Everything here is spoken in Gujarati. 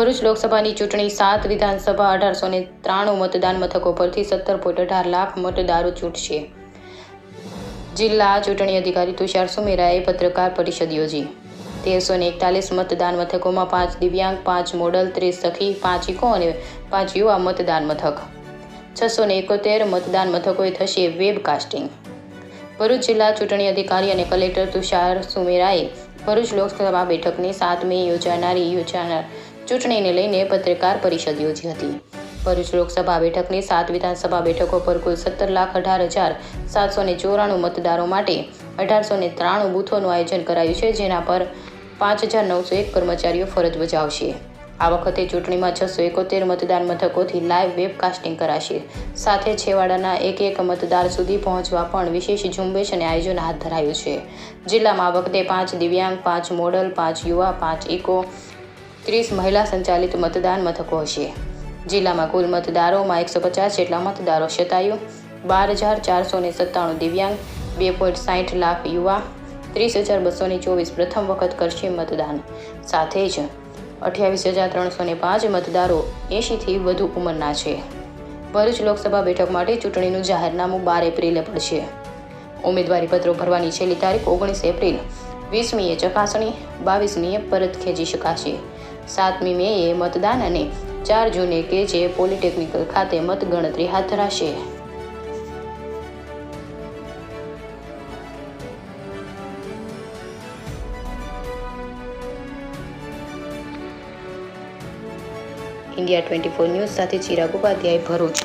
ભરૂચ લોકસભાની ચૂંટણી 7 વિધાનસભા 1893 મતદાન મથકો પરથી 17.18 લાખ મતદારો ચૂંટશે. જિલ્લા ચૂંટણી અધિકારી તુષાર સુમેરાએ પત્રકાર પરિષદ યોજી. 1341 મતદાન મથકોમાં 5 દિવ્યાંગ, 5 મોડલ, 30 સખી, 5 ઇકો અને 5 યુવા મતદાન મથક. 671 મતદાન મથકોએ થશે વેબકાસ્ટિંગ. ભરૂચ જિલ્લા ચૂંટણી અધિકારી અને કલેક્ટર તુષાર સુમેરાએ ભરૂચ લોકસભા બેઠકની 7 મે યોજાનાર ચૂંટણીને લઈને પત્રકાર પરિષદ યોજી હતી. ભરૂચ લોકસભા બેઠકની 7 વિધાનસભા બેઠકો પર કુલ 17,18,794 મતદારો માટે 1893 બૂથોનું આયોજન કરાયું છે, જેના પર 5,901 કર્મચારીઓ ફરજ બજાવશે. આ વખતે ચૂંટણીમાં 671 મતદાન મથકોથી લાઈવ વેબકાસ્ટિંગ કરાશે. સાથે છેવાડાના એક મતદાર સુધી પહોંચવા પણ વિશેષ ઝુંબેશ અને આયોજન હાથ ધરાયું છે. જિલ્લામાં આ વખતે 5 દિવ્યાંગ, 5 મોડલ, 5 યુવા, 5 ઇકો, 30 મહિલા સંચાલિત મતદાન મથકો હશે. જિલ્લામાં કુલ મતદારોમાં 150 જેટલા મતદારો શતાયુ, 12,497 દિવ્યાંગ, 2.60 લાખ યુવા, 30,224 પ્રથમ વખત કરશે મતદાન. સાથે જ 28,305 મતદારો 80થી વધુ ઉંમરના છે. ભરૂચ લોકસભા બેઠક માટે ચૂંટણીનું જાહેરનામું 12 એપ્રિલે પડશે. ઉમેદવારી પત્રો ભરવાની છેલ્લી તારીખ 19 એપ્રિલ, 20મીએ ચકાસણી, 22મીએ પરત ખેંચી શકાશે. 7મી મેએ મતદાન અને 4 જૂને કે જે પોલિટેકનિક ખાતે મતગણતરી હાથ ધરાશે. ઇન્ડિયા 24 ન્યૂઝ સાથે ચિરાગ ઉપાધ્યાય, ભરૂચ.